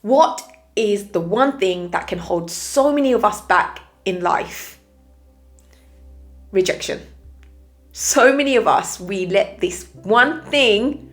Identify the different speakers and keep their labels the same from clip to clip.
Speaker 1: What is the one thing that can hold so many of us back in life? Rejection. So many of us, we let this one thing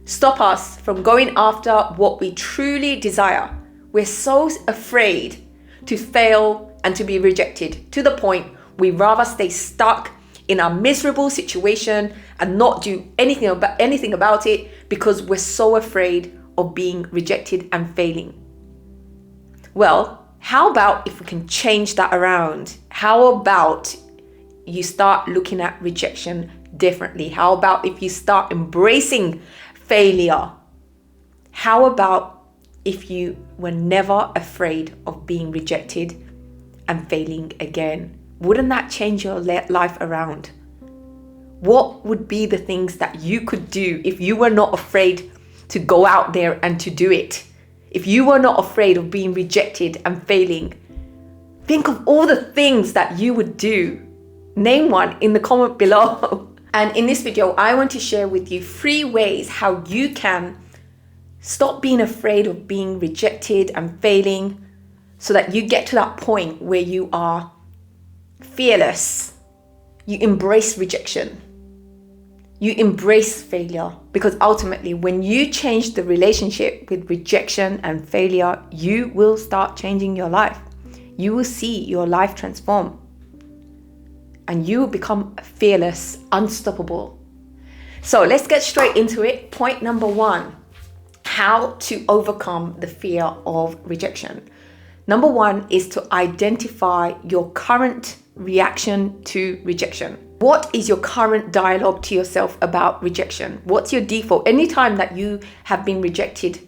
Speaker 1: stop us from going after what we truly desire. We're so afraid to fail and to be rejected to the point we rather stay stuck in a miserable situation and not do anything about it because we're so afraid of being rejected and failing. Well, how about if we can change that around? How about you start looking at rejection differently? How about if you start embracing failure? How about if you were never afraid of being rejected and failing again? Wouldn't that change your life around? What would be the things that you could do if you were not afraid to go out there and to do it? If you were not afraid of being rejected and failing, think of all the things that you would do. Name one in the comment below. And in this video, I want to share with you 3 ways how you can stop being afraid of being rejected and failing so that you get to that point where you are fearless. You embrace rejection. You embrace failure, because ultimately when you change the relationship with rejection and failure, you will start changing your life. You will see your life transform and you will become fearless, unstoppable. So let's get straight into it. Point number 1, how to overcome the fear of rejection. Number 1 is to identify your current reaction to rejection. What is your current dialogue to yourself about rejection? What's your default? Anytime that you have been rejected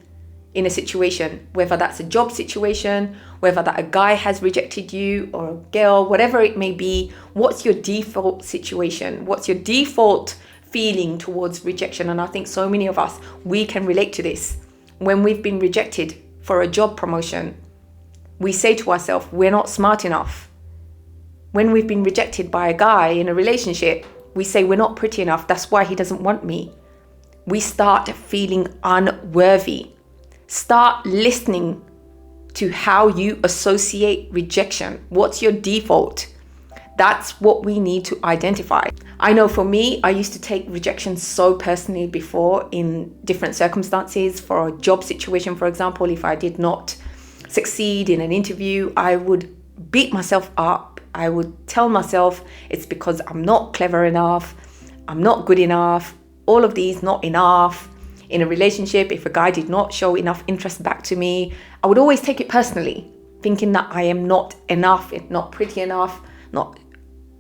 Speaker 1: in a situation, whether that's a job situation, whether that a guy has rejected you or a girl, whatever it may be, what's your default situation? What's your default feeling towards rejection? And I think so many of us, we can relate to this. When we've been rejected for a job promotion, we say to ourselves, we're not smart enough. When we've been rejected by a guy in a relationship, we say we're not pretty enough. That's why he doesn't want me. We start feeling unworthy. Start listening to how you associate rejection. What's your default? That's what we need to identify. I know for me, I used to take rejection so personally before in different circumstances. For a job situation, for example, if I did not succeed in an interview, I would beat myself up. I would tell myself it's because I'm not clever enough, I'm not good enough, all of these not enough. In a relationship, if a guy did not show enough interest back to me, I would always take it personally, thinking that I am not enough, not pretty enough, not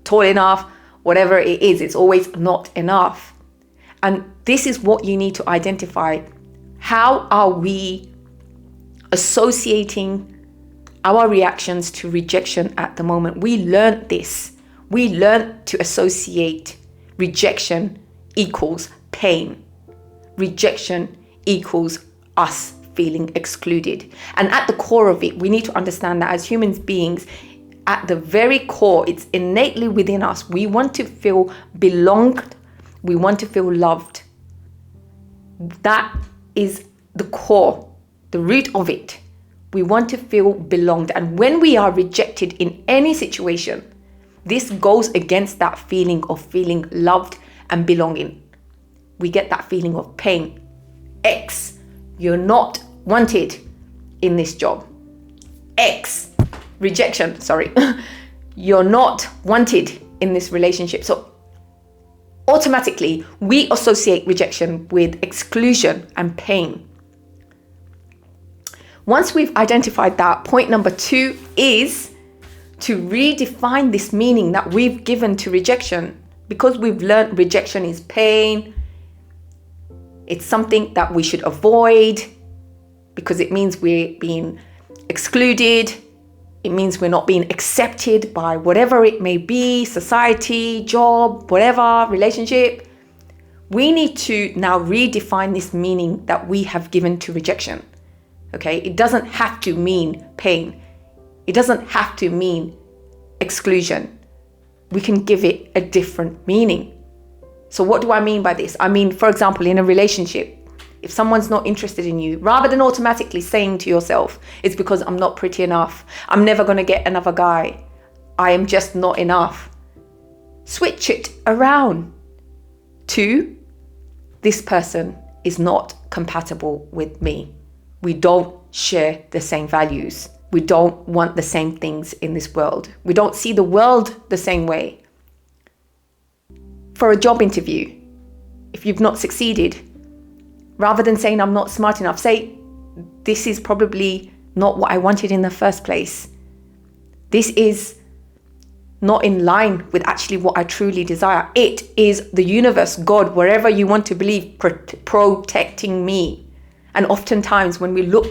Speaker 1: tall enough, whatever it is, it's always not enough. And this is what you need to identify. How are we associating our reactions to rejection at the moment? We learned this. We learned to associate rejection equals pain. Rejection equals us feeling excluded. And at the core of it, we need to understand that as human beings, at the very core, it's innately within us. We want to feel belonged. We want to feel loved. That is the core, the root of it. We want to feel belonged. And when we are rejected in any situation, this goes against that feeling of feeling loved and belonging. We get that feeling of pain. X, you're not wanted in this job. X, rejection, sorry. You're not wanted in this relationship. So automatically, we associate rejection with exclusion and pain. Once we've identified that, point number 2 is to redefine this meaning that we've given to rejection. Because we've learned rejection is pain, it's something that we should avoid because it means we're being excluded. It means we're not being accepted by whatever it may be, society, job, whatever, relationship. We need to now redefine this meaning that we have given to rejection. Okay, it doesn't have to mean pain. It doesn't have to mean exclusion. We can give it a different meaning. So what do I mean by this? I mean, for example, in a relationship, if someone's not interested in you, rather than automatically saying to yourself, it's because I'm not pretty enough, I'm never going to get another guy, I am just not enough. Switch it around to, this person is not compatible with me. We don't share the same values. We don't want the same things in this world. We don't see the world the same way. For a job interview, if you've not succeeded, rather than saying I'm not smart enough, say this is probably not what I wanted in the first place. This is not in line with actually what I truly desire. It is the universe, God, wherever you want to believe, protecting me. And oftentimes when we look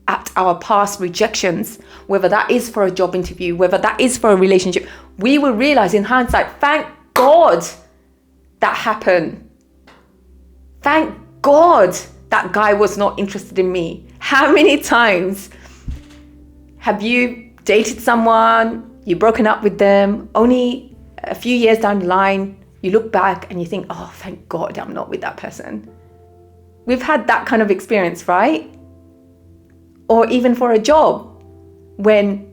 Speaker 1: at our past rejections, whether that is for a job interview, whether that is for a relationship, we will realize in hindsight, thank God that happened. Thank God that guy was not interested in me. How many times have you dated someone, you've broken up with them, only a few years down the line, you look back and you think, oh, thank God I'm not with that person. We've had that kind of experience, right? Or even for a job, when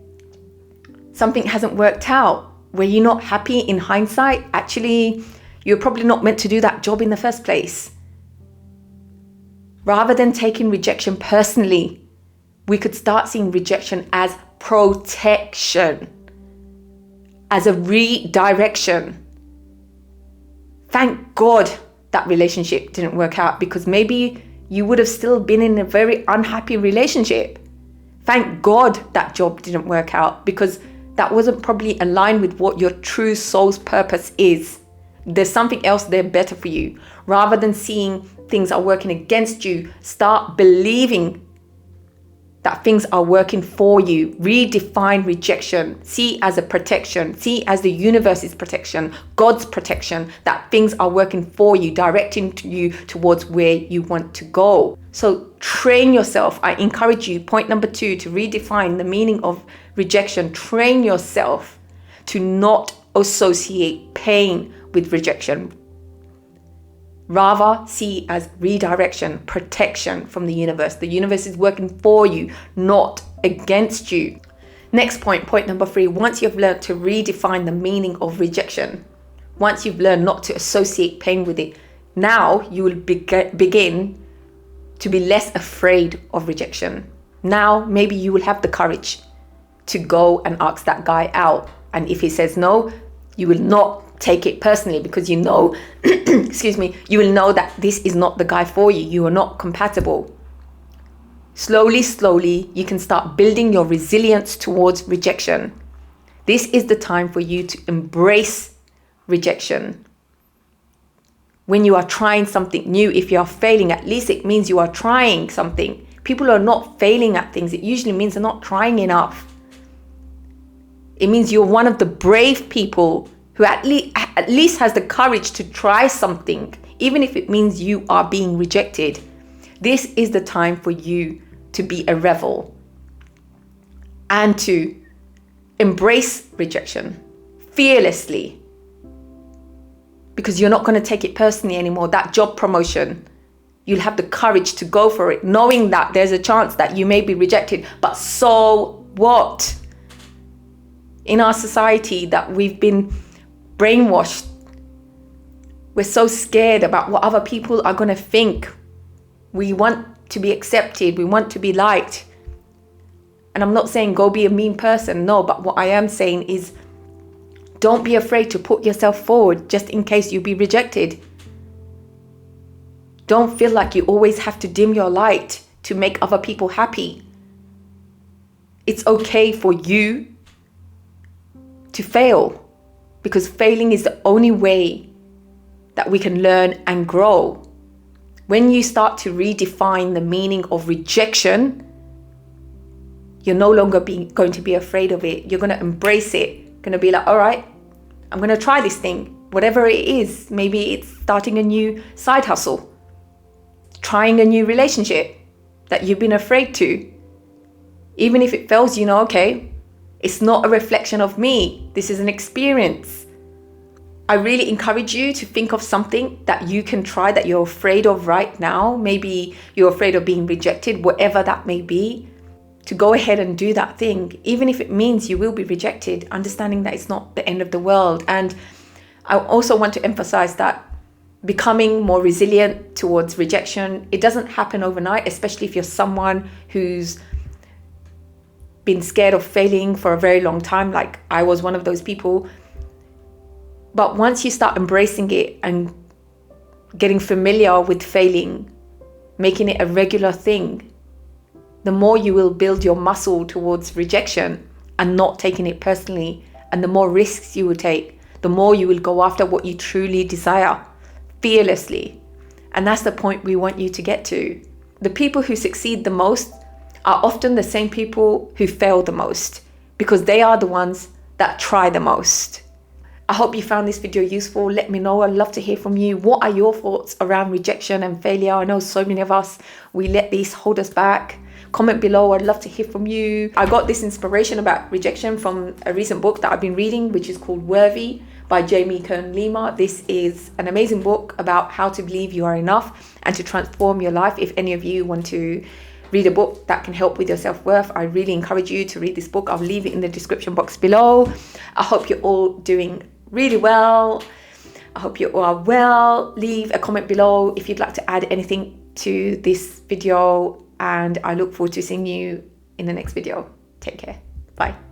Speaker 1: something hasn't worked out, where you're not happy in hindsight, actually, you're probably not meant to do that job in the first place. Rather than taking rejection personally, we could start seeing rejection as protection, as a redirection. Thank God that relationship didn't work out, because maybe you would have still been in a very unhappy relationship. Thank God that job didn't work out, because that wasn't probably aligned with what your true soul's purpose is. There's something else there better for you. Rather than seeing things are working against you, start believing that things are working for you. Redefine rejection. See as a protection. See as the universe's protection, God's protection, that things are working for you, directing you towards where you want to go. So train yourself. I encourage you, point number 2, to redefine the meaning of rejection. Train yourself to not associate pain with rejection. Rather, see as redirection, protection from the universe. The universe is working for you, not against you. Next point, point number 3. Once you've learned to redefine the meaning of rejection, once you've learned not to associate pain with it, now you will begin to be less afraid of rejection. Now, maybe you will have the courage to go and ask that guy out. And if he says no, you will not take it personally, because you know, excuse me, you will know that this is not the guy for you. You are not compatible. Slowly, you can start building your resilience towards rejection. This is the time for you to embrace rejection. When you are trying something new, if you are failing, at least it means you are trying something. People are not failing at things. It usually means they're not trying enough. It means you're one of the brave people who at least has the courage to try something, even if it means you are being rejected. This is the time for you to be a rebel and to embrace rejection fearlessly, because you're not going to take it personally anymore. That job promotion, you'll have the courage to go for it, knowing that there's a chance that you may be rejected, but so what? In our society that we've been brainwashed, we're so scared about what other people are going to think. We want to be accepted. We want to be liked. And I'm not saying go be a mean person. No, but what I am saying is don't be afraid to put yourself forward just in case you be rejected. Don't feel like you always have to dim your light to make other people happy. It's okay for you to fail, because failing is the only way that we can learn and grow. When you start to redefine the meaning of rejection, you're no longer going to be afraid of it. You're going to embrace it. Going to be like, all right, I'm going to try this thing, whatever it is. Maybe it's starting a new side hustle, trying a new relationship that you've been afraid to. Even if it fails, okay, it's not a reflection of me. This is an experience. I really encourage you to think of something that you can try that you're afraid of right now. Maybe you're afraid of being rejected, whatever that may be, to go ahead and do that thing. Even if it means you will be rejected, understanding that it's not the end of the world. And I also want to emphasize that becoming more resilient towards rejection, it doesn't happen overnight, especially if you're someone who's been scared of failing for a very long time, like I was one of those people. But once you start embracing it and getting familiar with failing, making it a regular thing, the more you will build your muscle towards rejection and not taking it personally. And the more risks you will take, the more you will go after what you truly desire, fearlessly. And that's the point we want you to get to. The people who succeed the most are often the same people who fail the most, because they are the ones that try the most. I hope you found this video useful. Let me know. I'd love to hear from you. What are your thoughts around rejection and failure? I know so many of us, we let these hold us back. Comment below. I'd love to hear from you. I got this inspiration about rejection from a recent book that I've been reading, which is called Worthy by Jamie Kern Lima. This is an amazing book about how to believe you are enough and to transform your life. If any of you want to read a book that can help with your self-worth, I really encourage you to read this book. I'll leave it in the description box below. I hope you're all doing really well. I hope you all are well. Leave a comment below if you'd like to add anything to this video, and I look forward to seeing you in the next video. Take care. Bye.